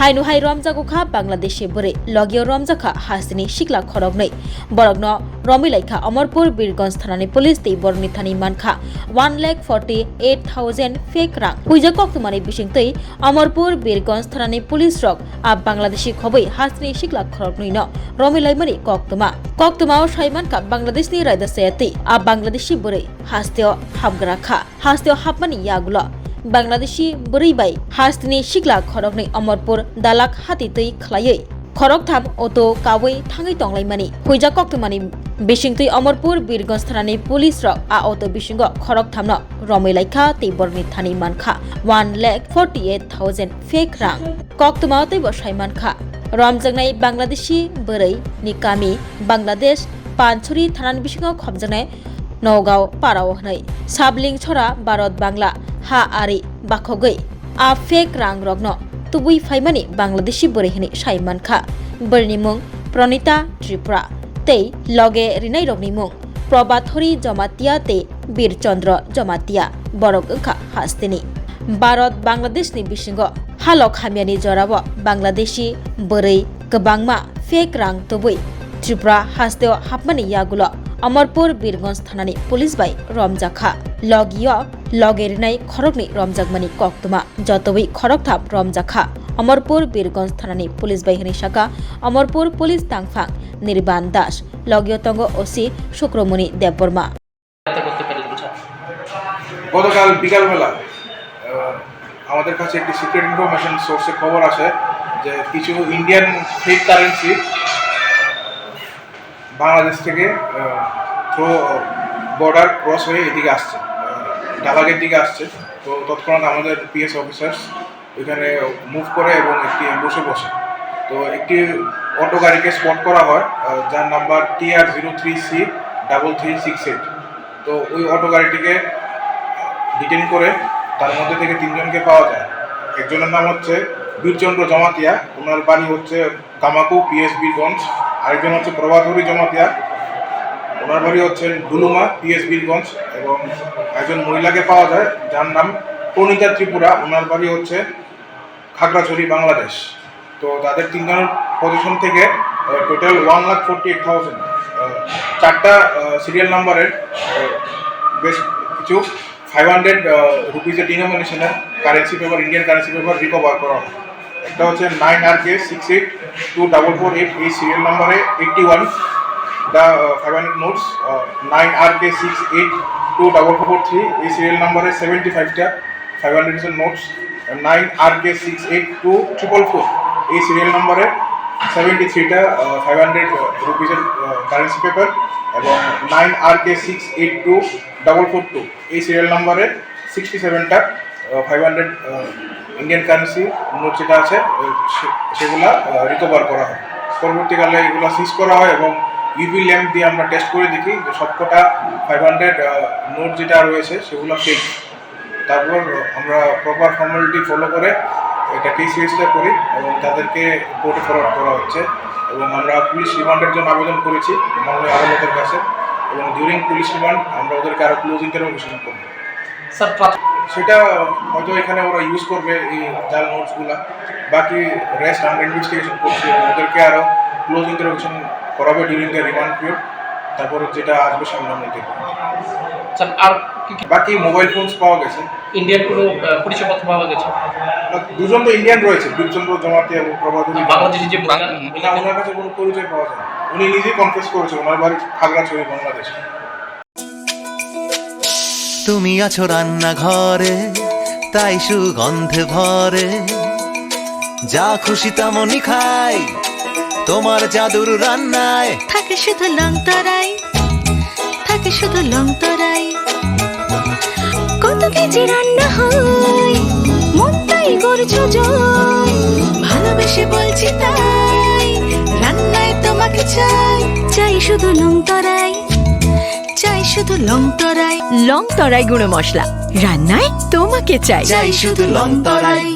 हाइनुहाइ रमजागुखा बांग्लादेशी बोरै लगियो रमजाखा हासिनी शिकला खरगनै बरगन रमिलाइखा अमरपुर बीरगंज थानानि पुलिस दै बरनि थानि मानखा 1,48,000 फेक रां हुइजा कक्तमानि बिसिंतै अमरपुर बीरगंज थानानि पुलिस रक आ बांग्लादेशी खबै हासिनी शिकला खरगनै न रमिलाइमनि कक्तमाव साइमानका बांग्लादेशनि रायदासायातै आ बांग्लादेशी बोरै हास्तेव हाबग्राखा हास्तेव हाबमानि यागुला बांग्लादेशी बोरैबाय हास्तिनि शिकला खरगनै अमरपुर दालाक हातितै खलायै खरगथाम अटो कावै थाङै तंलायमानि हुइजा कक्तमानि बिसिंतै अमरपुर बीरगंज थानानि पुलिस रक आ अटो बिसिंग खरगथामनो रमिलाइखा तैबरनि थानि मानखा 1,48,000 फेक रां कक्तमाव तैब साइमानखा रमजांनाय बांग्लादेशी बोरै निकामी बांग्लादेश पानछुरी थानानि बिसिंग खबजांनाय नगाव पाराव हनै साबलिं छरा भारत बांला हा आरि बाखगै आ फेक रां रग्न तुबुई फाइमानि बांग्लादेशी बोरैहनि साइमानखा बोरनि मुं प्रणिता त्रिपुरा तै लगे रिनाय रगनि मुं प्रभातहरी जमातिया तै बीरचंद्र जमातिया बरक ओंखा हास्तिनि भारत बांग्लादेशनि बिसिंग हालक हामियानि जराव बांग्लादेशी बोरै गोबांमा फेक रां तुबुई त्रिपुरा हास्तेव हाबमानि यागुल अमरपुर बीरगंज थानानि पुलिस बाय रमजाखा लगियो लगेरिनाय खरगनि रमजागमानि कक्तमा जतबै खरगथाम रमजाखा अमरपुर बीरगंज थानानि पुलिस बाहिनी शाखा अमरपुर पुलिस तांफां निर्बान दास लगियो तंग ओसि शुक्रमणि देबबर्मा গতকাল বিকালবেলা আমাদের কাছে একটি সিক্রেট ইনফরমেশন সোর্সে খবর আসে যে কিছু ইন্ডিয়ান ফেক কারেন্সি বাংলাদেশ থেকে থ্রু বর্ডার ক্রস হয়ে এদিকে আসছে ডালাগের দিকে আসছে তো তৎক্ষণাৎ আমাদের পিএস অফিসার্স ওইখানে মুভ করে এবং একটি অ্যাম্বুশে বসে তো একটি অটো গাড়িকে স্পট করা হয় যার নাম্বার TR03C3368 তো ওই অটো গাড়িটিকে ডিটেন করে তার মধ্যে থেকে তিনজনকে পাওয়া যায় একজনের নাম হচ্ছে বীরচন্দ্র জমাতিয়া ওনার বাড়ি হচ্ছে কামাকু পিএস বীরগঞ্জ আরেকজন হচ্ছে প্রভাতহরি জমাতিয়া ওনার বাড়ি হচ্ছে ডুলুমা পিএস বীরগঞ্জ এবং একজন মহিলাকে পাওয়া যায় যার নাম প্রণিতা ত্রিপুরা ওনার বাড়ি হচ্ছে খাগড়াছড়ি বাংলাদেশ তো তাদের তিনজনের পজিশন থেকে টোটাল 1,48,000 চারটা সিরিয়াল নাম্বারের বেশ কিছু 500 রুপিজের ডিনোমিনেশনের currency paper Indian currency paper recover করা হয় একটা হচ্ছে 9RK682448 এই সিরিয়াল নাম্বারে 81 the 500 notes 9RK682443 এই সিরিয়াল নাম্বারে 75টা 500 নোটস 9RK682444 এই সিরিয়াল নাম্বারে 73টা 500 রুপিজের কারেন্সি পেপার এবং 9RK682442 এই সিরিয়াল নাম্বারে 67টা 500 ইন্ডিয়ান কারেন্সি নোট যেটা আছে সেগুলা রিকভার করা হয় পরবর্তীকালে এগুলো সিজ করা হয় এবং ইউভি ল্যাম্প দিয়ে আমরা টেস্ট করে দেখি যে সবকটা 500 নোট যেটা রয়েছে সেগুলো ফেক তারপর আমরা প্রপার ফর্মালিটি ফলো করে এটা কেস রেজিস্টার করি এবং তাদেরকে কোর্টে ফরওয়ার্ড করা হচ্ছে এবং আমরা পুলিশ রিমান্ডের জন্য আবেদন করেছি মাননীয় আদালতের কাছে এবং ডিউরিং পুলিশ রিমান্ড আমরা ওদেরকে আরও ক্লোজ ইন্টারোগেশন করব সেটা হয়তো এখানে ওরা ইউজ করবে এই জাল নোটসগুলো বাকি রেস্ট আমরা ইনভেস্টিগেশন করছি ওদেরকে আরও ক্লোজ ইন্টারোগেশন করাবে ডিউরিং দ্য রিমান্ড পিরিয়ড তারপরে যেটা আসবে সামনে আমরা দেখব আর বাকি মোবাইল ফোনস পাওয়া গেছে ইন্ডিয়ান কোনো পরিচয়পত্র পাওয়া গেছে দুজন তো ইন্ডিয়ান রয়েছে বীরচন্দ্র জমাতিয়া এবং প্রভাতহরি বাংলাদেশি যে ওনার কাছে কোনো পরিচয় পাওয়া যায় উনি নিজেই কনফেস করেছে ওনার বাড়ি খাগড়াছড়ি বাংলাদেশ তুমি আছো রান্নাঘরে তাই সুগন্ধে ভরে যা খুশি তেমনই খাই তোমার জাদুর রান্নায় থাকে শুধু লং তরাই থাকে শুধু লং তরাই কত কেজি রান্না হয় মন তাই করছো জয় ভালোবেসে বলছি তাই রান্নায় তোমাকে চাই চাই শুধু লং তরাই চাই শুধু লং তরাই গুঁড়ো মশলা রান্নায় তোমাকে চাই চাই শুধু লং তরাই।